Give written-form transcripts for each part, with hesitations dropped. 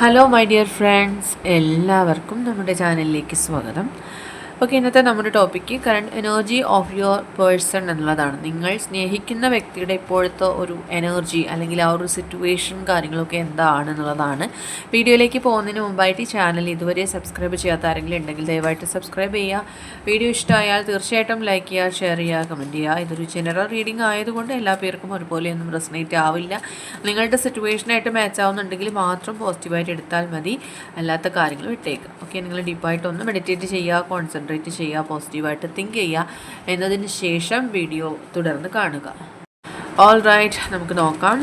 Hello my dear friends, എല്ലാവർക്കും നമ്മുടെ ചാനലിലേക്ക് സ്വാഗതം. ഓക്കെ, ഇന്നത്തെ നമ്മുടെ topic current energy of your person എന്നുള്ളതാണ്. നിങ്ങൾ സ്നേഹിക്കുന്ന വ്യക്തിയുടെ ഇപ്പോഴത്തെ ഒരു എനർജി അല്ലെങ്കിൽ ആ ഒരു സിറ്റുവേഷൻ കാര്യങ്ങളൊക്കെ എന്താണെന്നുള്ളതാണ്. വീഡിയോയിലേക്ക് പോകുന്നതിന് മുമ്പായിട്ട് ഈ ചാനൽ ഇതുവരെ സബ്സ്ക്രൈബ് ചെയ്യാത്ത ആരെങ്കിലും ഉണ്ടെങ്കിൽ ദയവായിട്ട് സബ്സ്ക്രൈബ് ചെയ്യുക. വീഡിയോ ഇഷ്ടമായാൽ തീർച്ചയായിട്ടും ലൈക്ക് ചെയ്യുക, ഷെയർ ചെയ്യുക, കമൻറ്റ് ചെയ്യുക. ഇതൊരു ജനറൽ റീഡിംഗ് ആയതുകൊണ്ട് എല്ലാ പേർക്കും ഒരുപോലെയൊന്നും റെസണേറ്റ് ആവില്ല. നിങ്ങളുടെ സിറ്റുവേഷനായിട്ട് മാച്ച് ആവുന്നുണ്ടെങ്കിൽ മാത്രം പോസിറ്റീവായിട്ട് എടുത്താൽ മതി, അല്ലാത്ത കാര്യങ്ങൾ വിട്ടേക്കുക. ഓക്കെ, നിങ്ങൾ ഡീപ്പായിട്ട് ഒന്ന് മെഡിറ്റേറ്റ് ചെയ്യുക, കോൺസെൻട്രേറ്റ് ചെയ്യുക, പോസിറ്റീവായിട്ട് തിങ്ക് ചെയ്യുക. എന്നതിന് ശേഷം വീഡിയോ തുടർന്ന് കാണുക. ഓൾ റൈറ്റ്, നമുക്ക് നോക്കാം.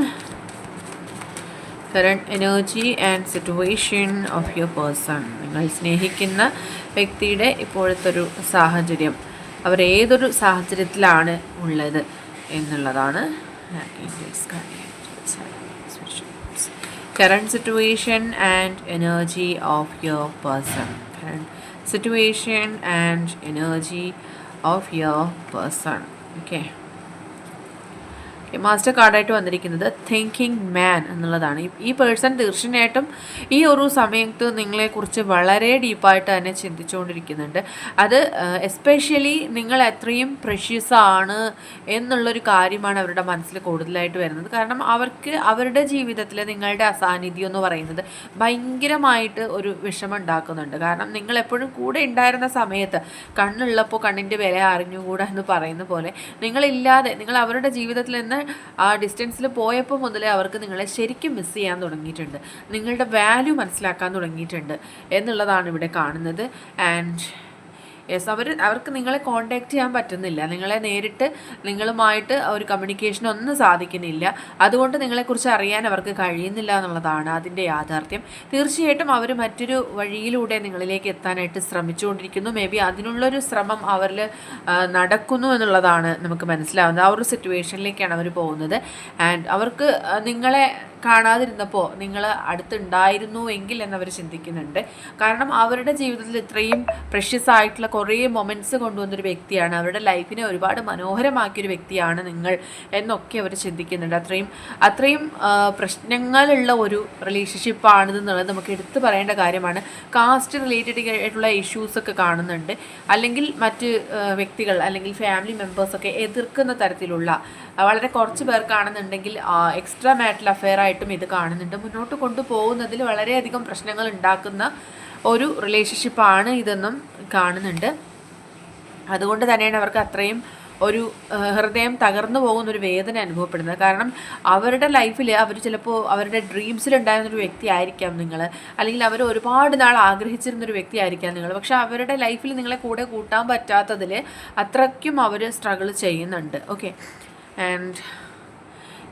Current energy and situation of your person. നിങ്ങൾ സ്നേഹിക്കുന്ന വ്യക്തിയുടെ ഇപ്പോഴത്തെ ഒരു സാഹചര്യം, അവരേതൊരു സാഹചര്യത്തിലാണ് ഉള്ളത് എന്നുള്ളതാണ്. Current situation and energy of your person. Current situation and energy of your person. Okay. Master കാർഡായിട്ട് വന്നിരിക്കുന്നത് തിങ്കിങ് മാൻ എന്നുള്ളതാണ്. ഈ പേഴ്സൺ തീർച്ചയായിട്ടും ഈ ഒരു സമയത്ത് നിങ്ങളെക്കുറിച്ച് വളരെ ഡീപ്പായിട്ട് തന്നെ ചിന്തിച്ചുകൊണ്ടിരിക്കുന്നുണ്ട്. അത് എസ്പെഷ്യലി നിങ്ങൾ എത്രയും പ്രഷ്യസ് ആണ് എന്നുള്ളൊരു കാര്യമാണ് അവരുടെ മനസ്സിൽ കൂടുതലായിട്ട് വരുന്നത്. കാരണം അവർക്ക് അവരുടെ ജീവിതത്തിൽ നിങ്ങളുടെ അസാന്നിധ്യം എന്ന് പറയുന്നത് ഭയങ്കരമായിട്ട് ഒരു വിഷമം ഉണ്ടാക്കുന്നുണ്ട്. കാരണം നിങ്ങൾ എപ്പോഴും കൂടെ ഉണ്ടായിരുന്ന സമയത്ത് കണ്ണുള്ളപ്പോൾ കണ്ണിൻ്റെ വില അറിഞ്ഞുകൂടാ എന്ന് പറയുന്ന പോലെ നിങ്ങളില്ലാതെ നിങ്ങൾ അവരുടെ ജീവിതത്തിൽ നിന്ന് ആ ഡിസ്റ്റൻസിൽ പോയപ്പോൾ മുതലേ അവർക്ക് നിങ്ങളെ ശരിക്കും മിസ് ചെയ്യാൻ തുടങ്ങിയിട്ടുണ്ട്, നിങ്ങളുടെ വാല്യൂ മനസ്സിലാക്കാൻ തുടങ്ങിയിട്ടുണ്ട് എന്നുള്ളതാണ് ഇവിടെ കാണുന്നത്. ആൻഡ് യെസ്, അവർക്ക് നിങ്ങളെ കോൺടാക്റ്റ് ചെയ്യാൻ പറ്റുന്നില്ല, നിങ്ങളെ നേരിട്ട് നിങ്ങളുമായിട്ട് ഒരു കമ്മ്യൂണിക്കേഷൻ ഒന്നും സാധിക്കുന്നില്ല. അതുകൊണ്ട് നിങ്ങളെക്കുറിച്ച് അറിയാൻ അവർക്ക് കഴിയുന്നില്ല എന്നുള്ളതാണ് അതിൻ്റെ യാഥാർത്ഥ്യം. തീർച്ചയായിട്ടും അവർ മറ്റൊരു വഴിയിലൂടെ നിങ്ങളിലേക്ക് എത്താനായിട്ട് ശ്രമിച്ചുകൊണ്ടിരിക്കുന്നു. മേ ബി അതിനുള്ളൊരു ശ്രമം അവരിൽ നടക്കുന്നു എന്നുള്ളതാണ് നമുക്ക് മനസ്സിലാവുന്നത്. ആ ഒരു സിറ്റുവേഷനിലേക്കാണ് അവർ പോകുന്നത്. ആൻഡ് അവർക്ക് നിങ്ങളെ കാണാതിരുന്നപ്പോൾ നിങ്ങൾ അടുത്തുണ്ടായിരുന്നു എങ്കിൽ എന്നവർ ചിന്തിക്കുന്നുണ്ട്. കാരണം അവരുടെ ജീവിതത്തിൽ ഇത്രയും പ്രഷ്യസ് ആയിട്ടുള്ള കുറേ മൊമെൻറ്റ്സ് കൊണ്ടുവന്നൊരു വ്യക്തിയാണ്, അവരുടെ ലൈഫിനെ ഒരുപാട് മനോഹരമാക്കിയൊരു വ്യക്തിയാണ് നിങ്ങൾ എന്നൊക്കെ അവർ ചിന്തിക്കുന്നുണ്ട്. അത്രയും പ്രശ്നങ്ങളുള്ള ഒരു റിലേഷൻഷിപ്പാണിതെന്നുള്ളത് നമുക്ക് എടുത്തു പറയേണ്ട കാര്യമാണ്. കാസ്റ്റ് റിലേറ്റഡ് ആയിട്ടുള്ള ഇഷ്യൂസൊക്കെ കാണുന്നുണ്ട്, അല്ലെങ്കിൽ മറ്റ് വ്യക്തികൾ അല്ലെങ്കിൽ ഫാമിലി മെമ്പേഴ്സൊക്കെ എതിർക്കുന്ന തരത്തിലുള്ള വളരെ കുറച്ച് പേർക്കാണെന്നുണ്ടെങ്കിൽ എക്സ്ട്രാ മാരിറ്റൽ അഫെയർ ആയിട്ടും ഇത് കാണുന്നുണ്ട്. മുന്നോട്ട് കൊണ്ടുപോകുന്നതിൽ വളരെയധികം പ്രശ്നങ്ങൾ ഉണ്ടാക്കുന്ന ഒരു റിലേഷൻഷിപ്പാണ് ഇതെന്നും കാണുന്നുണ്ട്. അതുകൊണ്ട് തന്നെയാണ് അവർക്ക് അത്രയും ഒരു ഹൃദയം തകർന്നു പോകുന്നൊരു വേദന അനുഭവപ്പെടുന്നത്. കാരണം അവരുടെ ലൈഫിൽ അവർ ചിലപ്പോൾ അവരുടെ ഡ്രീംസിലുണ്ടായിരുന്നൊരു വ്യക്തി ആയിരിക്കാം നിങ്ങൾ, അല്ലെങ്കിൽ അവർ ഒരുപാട് നാൾ ആഗ്രഹിച്ചിരുന്നൊരു വ്യക്തി ആയിരിക്കാം നിങ്ങൾ. പക്ഷേ അവരുടെ ലൈഫിൽ നിങ്ങളെ കൂടെ കൂട്ടാൻ പറ്റാത്തതിൽ അത്രയ്ക്കും അവർ സ്ട്രഗിൾ ചെയ്യുന്നുണ്ട്. ഓക്കെ, ആൻഡ്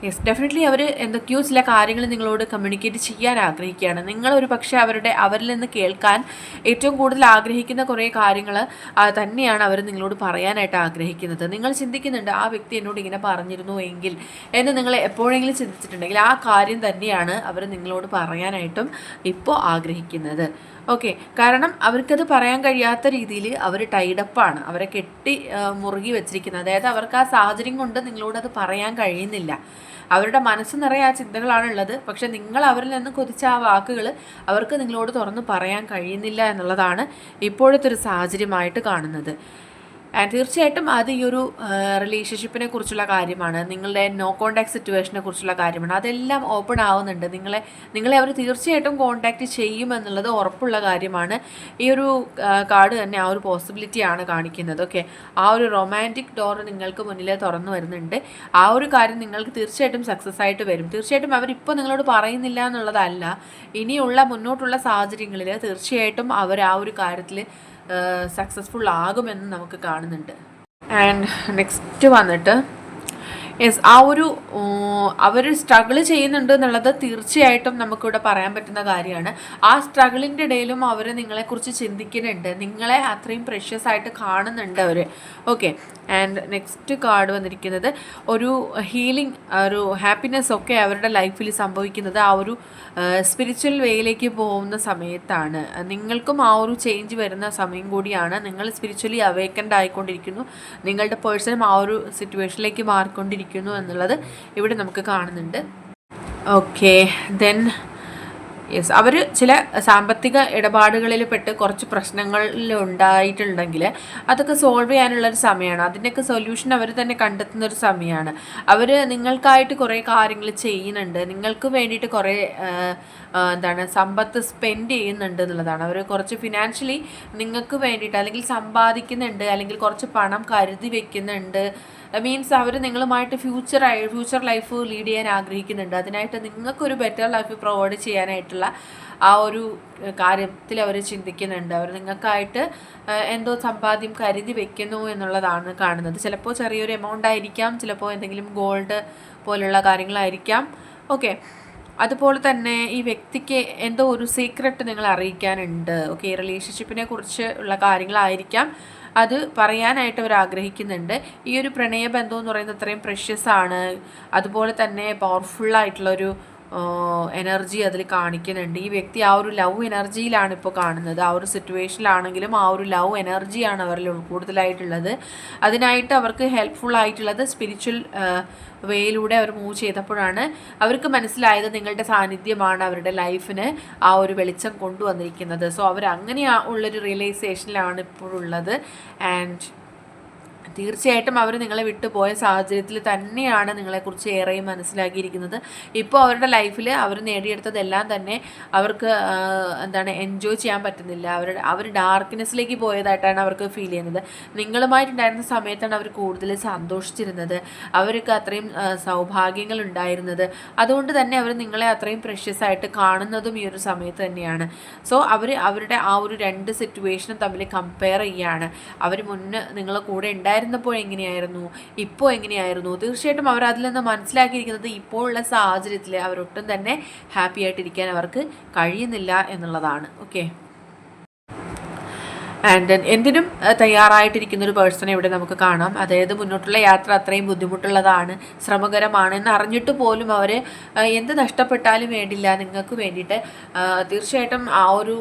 യെസ്, ഡെഫിനറ്റ്ലി അവർ എന്തൊക്കെയോ ചില കാര്യങ്ങൾ നിങ്ങളോട് കമ്മ്യൂണിക്കേറ്റ് ചെയ്യാൻ ആഗ്രഹിക്കുകയാണ്. നിങ്ങളൊരു പക്ഷേ അവരിൽ നിന്ന് കേൾക്കാൻ ഏറ്റവും കൂടുതൽ ആഗ്രഹിക്കുന്ന കുറേ കാര്യങ്ങൾ തന്നെയാണ് അവർ നിങ്ങളോട് പറയാനായിട്ട് ആഗ്രഹിക്കുന്നത്. നിങ്ങൾ ചിന്തിക്കുന്നുണ്ട്, ആ വ്യക്തി എന്നോട് ഇങ്ങനെ പറഞ്ഞിരുന്നു എങ്കിൽ എന്ന് നിങ്ങൾ എപ്പോഴെങ്കിലും ചിന്തിച്ചിട്ടുണ്ടെങ്കിൽ ആ കാര്യം തന്നെയാണ് അവർ നിങ്ങളോട് പറയാനായിട്ടും ഇപ്പോൾ ആഗ്രഹിക്കുന്നത്. ഓക്കെ, കാരണം അവർക്കത് പറയാൻ കഴിയാത്ത രീതിയിൽ അവർ ടൈഡപ്പാണ്, അവരെ കെട്ടി മുറുകി വെച്ചിരിക്കുന്നത്. അതായത് അവർക്ക് ആ സാഹചര്യം കൊണ്ട് നിങ്ങളോടത് പറയാൻ കഴിയുന്നില്ല. അവരുടെ മനസ്സ് നിറയെ ആ ചിന്തകളാണുള്ളത്, പക്ഷെ നിങ്ങൾ അവരിൽ നിന്ന് കൊതിച്ച ആ വാക്കുകൾ അവർക്ക് നിങ്ങളോട് തുറന്ന് പറയാൻ കഴിയുന്നില്ല എന്നുള്ളതാണ് ഇപ്പോഴത്തെ ഒരു സാഹചര്യമായിട്ട് കാണുന്നത്. തീർച്ചയായിട്ടും അത് ഈ ഒരു റിലേഷൻഷിപ്പിനെ കുറിച്ചുള്ള കാര്യമാണ്, നിങ്ങളുടെ നോ കോൺടാക്ട് സിറ്റുവേഷനെ കുറിച്ചുള്ള കാര്യമാണ്. അതെല്ലാം ഓപ്പൺ ആവുന്നുണ്ട്. നിങ്ങളെ അവർ തീർച്ചയായിട്ടും കോൺടാക്റ്റ് ചെയ്യുമെന്നുള്ളത് ഉറപ്പുള്ള കാര്യമാണ്. ഈ ഒരു കാർഡ് തന്നെ ആ ഒരു പോസിബിലിറ്റിയാണ് കാണിക്കുന്നത്. ഓക്കെ, ആ ഒരു റൊമാൻറ്റിക് ഡോർ നിങ്ങൾക്ക് മുന്നിൽ തുറന്നു വരുന്നുണ്ട്. ആ ഒരു കാര്യം നിങ്ങൾക്ക് തീർച്ചയായിട്ടും സക്സസ് ആയിട്ട് വരും. തീർച്ചയായിട്ടും അവരിപ്പോൾ നിങ്ങളോട് പറയുന്നില്ല എന്നുള്ളതല്ല, ഇനിയുള്ള മുന്നോട്ടുള്ള സാഹചര്യങ്ങളിൽ തീർച്ചയായിട്ടും അവർ ആ ഒരു കാര്യത്തിൽ സക്സസ്ഫുൾ ആകുമെന്ന് നമുക്ക് കാണുന്നുണ്ട്. ആൻഡ് നെക്സ്റ്റ് വന്നിട്ട് യെസ്, ആ ഒരു അവർ സ്ട്രഗിൾ ചെയ്യുന്നുണ്ട് എന്നുള്ളത് തീർച്ചയായിട്ടും നമുക്കിവിടെ പറയാൻ പറ്റുന്ന കാര്യമാണ്. ആ സ്ട്രഗിളിൻ്റെ ഇടയിലും അവർ നിങ്ങളെക്കുറിച്ച് ചിന്തിക്കുന്നുണ്ട്, നിങ്ങളെ അത്രയും പ്രഷ്യസ് ആയിട്ട് കാണുന്നുണ്ട് അവർ. ഓക്കെ, ആൻഡ് നെക്സ്റ്റ് കാർഡ് വന്നിരിക്കുന്നത് ഒരു ഹീലിംഗ്, ഒരു ഹാപ്പിനെസ് ഒക്കെ അവരുടെ ലൈഫിൽ സംഭവിക്കുന്നത് ആ ഒരു സ്പിരിച്വൽ വേയിലേക്ക് പോകുന്ന സമയത്താണ്. നിങ്ങൾക്കും ആ ഒരു ചേഞ്ച് വരുന്ന സമയം കൂടിയാണ്. നിങ്ങൾ സ്പിരിച്വലി അവേക്കൻഡ് ആയിക്കൊണ്ടിരിക്കുന്നു, നിങ്ങളുടെ പേഴ്സണും ആ ഒരു സിറ്റുവേഷനിലേക്ക് മാറിക്കൊണ്ടിരിക്കുന്നു എന്നുള്ളത് ഇവിടെ നമുക്ക് കാണുന്നുണ്ട്. ഓക്കെ, ദെൻ യെസ്, അവർ ചില സാമ്പത്തിക ഇടപാടുകളിൽ പെട്ട് കുറച്ച് പ്രശ്നങ്ങളിൽ ഉണ്ടായിട്ടുണ്ടെങ്കിൽ അതൊക്കെ സോൾവ് ചെയ്യാനുള്ളൊരു സമയമാണ്. അതിൻ്റെയൊക്കെ സൊല്യൂഷൻ അവർ തന്നെ കണ്ടെത്തുന്ന ഒരു സമയമാണ്. അവർ നിങ്ങൾക്കായിട്ട് കുറേ കാര്യങ്ങൾ ചെയ്യുന്നുണ്ട്, നിങ്ങൾക്ക് വേണ്ടിയിട്ട് കുറേ സമ്പത്ത് സ്പെൻഡ് ചെയ്യുന്നുണ്ട് എന്നുള്ളതാണ്. അവർ കുറച്ച് ഫിനാൻഷ്യലി നിങ്ങൾക്ക് വേണ്ടിയിട്ട് അല്ലെങ്കിൽ സമ്പാദിക്കുന്നുണ്ട്, അല്ലെങ്കിൽ കുറച്ച് പണം കരുതി വെക്കുന്നുണ്ട്. മീൻസ് അവർ നിങ്ങളുമായിട്ട് ഫ്യൂച്ചർ ലൈഫ് ലീഡ് ചെയ്യാൻ ആഗ്രഹിക്കുന്നുണ്ട്. അതിനായിട്ട് നിങ്ങൾക്കൊരു ബെറ്റർ ലൈഫ് പ്രൊവൈഡ് ചെയ്യാനായിട്ടുള്ള ആ ഒരു കാര്യത്തിൽ അവർ ചിന്തിക്കുന്നുണ്ട്. അവർ നിങ്ങൾക്കായിട്ട് എന്തോ സമ്പാദ്യം കരുതി വെക്കുന്നു എന്നുള്ളതാണ് കാണുന്നത്. ചിലപ്പോൾ ചെറിയൊരു എമൗണ്ട് ആയിരിക്കാം, ചിലപ്പോൾ എന്തെങ്കിലും ഗോൾഡ് പോലുള്ള കാര്യങ്ങളായിരിക്കാം. ഓക്കെ, അതുപോലെ തന്നെ ഈ വ്യക്തിക്ക് എന്തോ ഒരു സീക്രട്ട് നിങ്ങൾ അറിയിക്കാനുണ്ട്. ഓക്കെ, റിലേഷൻഷിപ്പിനെ കുറിച്ച് ഉള്ള കാര്യങ്ങളായിരിക്കാം അത് പറയാനായിട്ട് അവർ ആഗ്രഹിക്കുന്നുണ്ട്. ഈ ഒരു പ്രണയബന്ധം എന്ന് പറയുന്നത് അത്രയും പ്രഷ്യസ് ആണ്. അതുപോലെ തന്നെ പവർഫുള്ളായിട്ടുള്ളൊരു എനർജി അതിൽ കാണിക്കുന്നുണ്ട്. ഈ വ്യക്തി ആ ഒരു ലവ് എനർജിയിലാണ് ഇപ്പോൾ കാണുന്നത്. ആ ഒരു സിറ്റുവേഷനിലാണെങ്കിലും ആ ഒരു ലവ് എനർജിയാണ് അവരിൽ കൂടുതലായിട്ടുള്ളത്. അതിനായിട്ട് അവർക്ക് ഹെൽപ്ഫുൾ ആയിട്ടുള്ളത് സ്പിരിച്വൽ വേയിലൂടെ അവർ മൂവ് ചെയ്തപ്പോഴാണ് അവർക്ക് മനസ്സിലായത് നിങ്ങളുടെ സാന്നിധ്യമാണ് അവരുടെ ലൈഫിന് ആ ഒരു വെളിച്ചം കൊണ്ടുവന്നിരിക്കുന്നത്. സോ അവർ അങ്ങനെ ഉള്ളൊരു റിയലൈസേഷനിലാണ് ഇപ്പോഴുള്ളത്. ആൻഡ് തീർച്ചയായിട്ടും അവർ നിങ്ങളെ വിട്ടുപോയ സാഹചര്യത്തിൽ തന്നെയാണ് നിങ്ങളെക്കുറിച്ച് ഏറെയും മനസ്സിലാക്കിയിരിക്കുന്നത്. ഇപ്പോൾ അവരുടെ ലൈഫിൽ അവർ നേടിയെടുത്തതെല്ലാം തന്നെ അവർക്ക് എൻജോയ് ചെയ്യാൻ പറ്റുന്നില്ല. അവർ ഡാർക്ക്നെസ്സിലേക്ക് പോയതായിട്ടാണ് അവർക്ക് ഫീൽ ചെയ്യുന്നത്. നിങ്ങളുമായിട്ടുണ്ടായിരുന്ന സമയത്താണ് അവർ കൂടുതൽ സന്തോഷിച്ചിരുന്നത്, അവർക്ക് അത്രയും സൗഭാഗ്യങ്ങൾ ഉണ്ടായിരുന്നത്. അതുകൊണ്ട് തന്നെ അവർ നിങ്ങളെ അത്രയും പ്രഷ്യസ് ആയിട്ട് കാണുന്നതും ഈ ഒരു സമയത്ത് തന്നെയാണ്. സോ അവരുടെ ആ ഒരു രണ്ട് സിറ്റുവേഷനും തമ്മിൽ കമ്പയർ ചെയ്യുകയാണ്. അവർ മുന്നേ നിങ്ങളെ കൂടെ ഉണ്ടായിരുന്നപ്പോൾ എങ്ങനെയായിരുന്നു, ഇപ്പോൾ എങ്ങനെയായിരുന്നു. തീർച്ചയായിട്ടും അവർ അതിൽ നിന്ന് മനസ്സിലാക്കിയിരിക്കുന്നത് ഇപ്പോഴുള്ള സാഹചര്യത്തിൽ അവരൊട്ടും തന്നെ ഹാപ്പി ആയിട്ടിരിക്കാൻ അവർക്ക് കഴിയുന്നില്ല എന്നുള്ളതാണ്. ഓക്കെ, ആൻഡ് എന്തിനും തയ്യാറായിട്ടിരിക്കുന്ന ഒരു പേഴ്സണെ ഇവിടെ നമുക്ക് കാണാം. അതായത് മുന്നോട്ടുള്ള യാത്ര അത്രയും ബുദ്ധിമുട്ടുള്ളതാണ്, ശ്രമകരമാണ് എന്ന് അറിഞ്ഞിട്ട് പോലും അവർ എന്ത് നഷ്ടപ്പെട്ടാലും വേണ്ടില്ല നിങ്ങൾക്ക് വേണ്ടിയിട്ട് തീർച്ചയായിട്ടും ആ ഒരു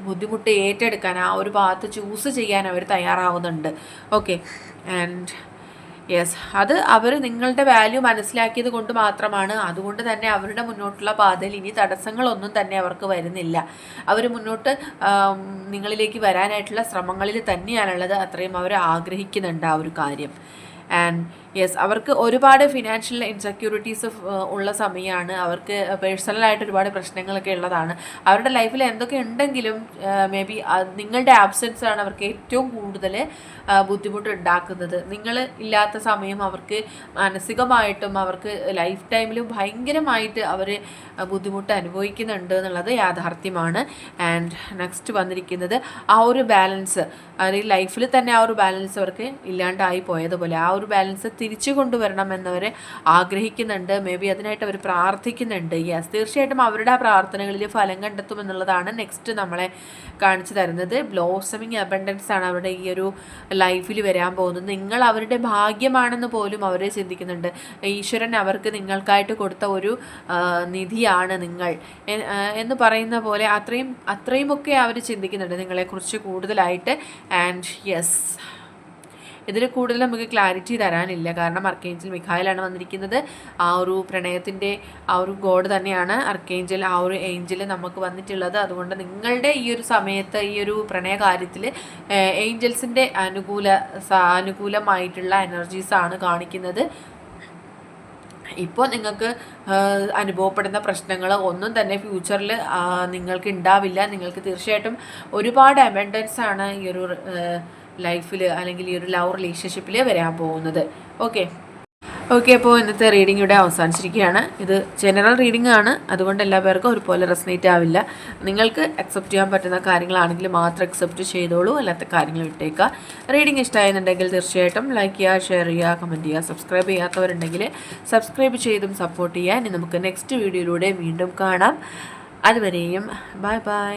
ബുദ്ധിമുട്ട് ഏറ്റെടുക്കാൻ, ആ ഒരു പാത്ത് ചൂസ് ചെയ്യാൻ അവർ തയ്യാറാവുന്നുണ്ട്. ഓക്കെ, ആൻഡ് യെസ്, അത് അവർ നിങ്ങളുടെ വാല്യൂ മനസ്സിലാക്കിയത് കൊണ്ട് മാത്രമാണ്. അതുകൊണ്ട് തന്നെ അവരുടെ മുന്നോട്ടുള്ള പാതയിൽ ഇനി തടസ്സങ്ങളൊന്നും തന്നെ അവർക്ക് വരുന്നില്ല. അവർ മുന്നോട്ട് നിങ്ങളിലേക്ക് വരാനായിട്ടുള്ള ശ്രമങ്ങളിൽ തന്നെയാണുള്ളത്. അത്രയും അവർ ആഗ്രഹിക്കുന്നുണ്ട് ആ ഒരു കാര്യം. ആൻഡ് യെസ്, അവർക്ക് ഒരുപാട് ഫിനാൻഷ്യൽ ഇൻസെക്യൂരിറ്റീസ് ഉള്ള സമയമാണ്. അവർക്ക് പേഴ്സണലായിട്ട് ഒരുപാട് പ്രശ്നങ്ങളൊക്കെ ഉള്ളതാണ്. അവരുടെ ലൈഫിൽ എന്തൊക്കെ ഉണ്ടെങ്കിലും മേ ബി നിങ്ങളുടെ ആബ്സെൻസ് ആണ് അവർക്ക് ഏറ്റവും കൂടുതൽ ബുദ്ധിമുട്ട് ഉണ്ടാക്കുന്നത്. നിങ്ങൾ ഇല്ലാത്ത സമയം അവർക്ക് മാനസികമായിട്ടും അവർക്ക് ലൈഫ് ടൈമിലും ഭയങ്കരമായിട്ട് അവർ ബുദ്ധിമുട്ട് അനുഭവിക്കുന്നുണ്ട് എന്നുള്ളത് യാഥാർത്ഥ്യമാണ്. ആൻഡ് നെക്സ്റ്റ് വന്നിരിക്കുന്നത് ആ ഒരു ബാലൻസ്, അതായത് ലൈഫിൽ തന്നെ ആ ഒരു ബാലൻസ് അവർക്ക് ഇല്ലാണ്ടായി പോയതുപോലെ ആ ഒരു ബാലൻസ് തിരിച്ചു കൊണ്ടുവരണം എന്നവർ ആഗ്രഹിക്കുന്നുണ്ട്. മേ ബി അതിനായിട്ട് അവർ പ്രാർത്ഥിക്കുന്നുണ്ട്. യെസ്, തീർച്ചയായിട്ടും അവരുടെ ആ പ്രാർത്ഥനകളിൽ ഫലം കണ്ടെത്തുമെന്നുള്ളതാണ് നെക്സ്റ്റ് നമ്മളെ കാണിച്ചു തരുന്നത്. ബ്ലോസമിങ് അബണ്ടൻസ് ആണ് അവരുടെ ഈ ഒരു ലൈഫിൽ വരാൻ പോകുന്നത്. നിങ്ങൾ അവരുടെ ഭാഗ്യമാണെന്ന് പോലും അവർ ചിന്തിക്കുന്നുണ്ട്. ഈശ്വരൻ അവർക്ക് നിങ്ങൾക്കായിട്ട് കൊടുത്ത ഒരു നിധിയാണ് നിങ്ങൾ എന്ന് പറയുന്ന പോലെ അത്രയുമൊക്കെ അവർ ചിന്തിക്കുന്നുണ്ട് നിങ്ങളെക്കുറിച്ച് കൂടുതലായിട്ട്. ആൻഡ് യെസ്, ഇതിൽ കൂടുതൽ നമുക്ക് ക്ലാരിറ്റി തരാനില്ല, കാരണം അർക്കേഞ്ചൽ മിഖായിലാണ് വന്നിരിക്കുന്നത്. ആ ഒരു പ്രണയത്തിൻ്റെ ആ ഒരു ഗോഡ് തന്നെയാണ് അർക്കേഞ്ചൽ, ആ ഒരു ഏഞ്ചൽ നമുക്ക് വന്നിട്ടുള്ളത്. അതുകൊണ്ട് നിങ്ങളുടെ ഈ ഒരു സമയത്ത് ഈ ഒരു പ്രണയ കാര്യത്തിൽ ഏഞ്ചൽസിൻ്റെ അനുകൂലമായിട്ടുള്ള എനർജീസാണ് കാണിക്കുന്നത്. ഇപ്പോൾ നിങ്ങൾക്ക് അനുഭവപ്പെടുന്ന പ്രശ്നങ്ങൾ ഒന്നും തന്നെ ഫ്യൂച്ചറിൽ നിങ്ങൾക്ക് ഉണ്ടാവില്ല. നിങ്ങൾക്ക് തീർച്ചയായിട്ടും ഒരുപാട് അബണ്ടൻസ് ആണ് ഈ ഒരു ലൈഫിൽ അല്ലെങ്കിൽ ഈ ഒരു ലവ് റിലേഷൻഷിപ്പിൽ വരാൻ പോകുന്നത്. ഓക്കെ, അപ്പോൾ ഇന്നത്തെ റീഡിംഗ് ഇവിടെ അവസാനിച്ചിരിക്കുകയാണ്. ഇത് ജനറൽ റീഡിംഗ് ആണ്, അതുകൊണ്ട് എല്ലാ പേർക്കും ഒരുപോലെ റെസനേറ്റ് ആവില്ല. നിങ്ങൾക്ക് അക്സെപ്റ്റ് ചെയ്യാൻ പറ്റുന്ന കാര്യങ്ങളാണെങ്കിൽ മാത്രം അക്സെപ്റ്റ് ചെയ്തോളൂ, അല്ലാത്ത കാര്യങ്ങൾ വിട്ടേക്കുക. റീഡിംഗ് ഇഷ്ടമായെന്നുണ്ടെങ്കിൽ തീർച്ചയായിട്ടും ലൈക്ക് ചെയ്യുക, ഷെയർ ചെയ്യുക, കമൻറ്റ് ചെയ്യുക. സബ്സ്ക്രൈബ് ചെയ്യാത്തവരുണ്ടെങ്കിൽ സബ്സ്ക്രൈബ് ചെയ്തും സപ്പോർട്ട് ചെയ്യുക. ഇനി നമുക്ക് നെക്സ്റ്റ് വീഡിയോയിലൂടെ വീണ്ടും കാണാം. അതുവരെയും ബൈ ബൈ.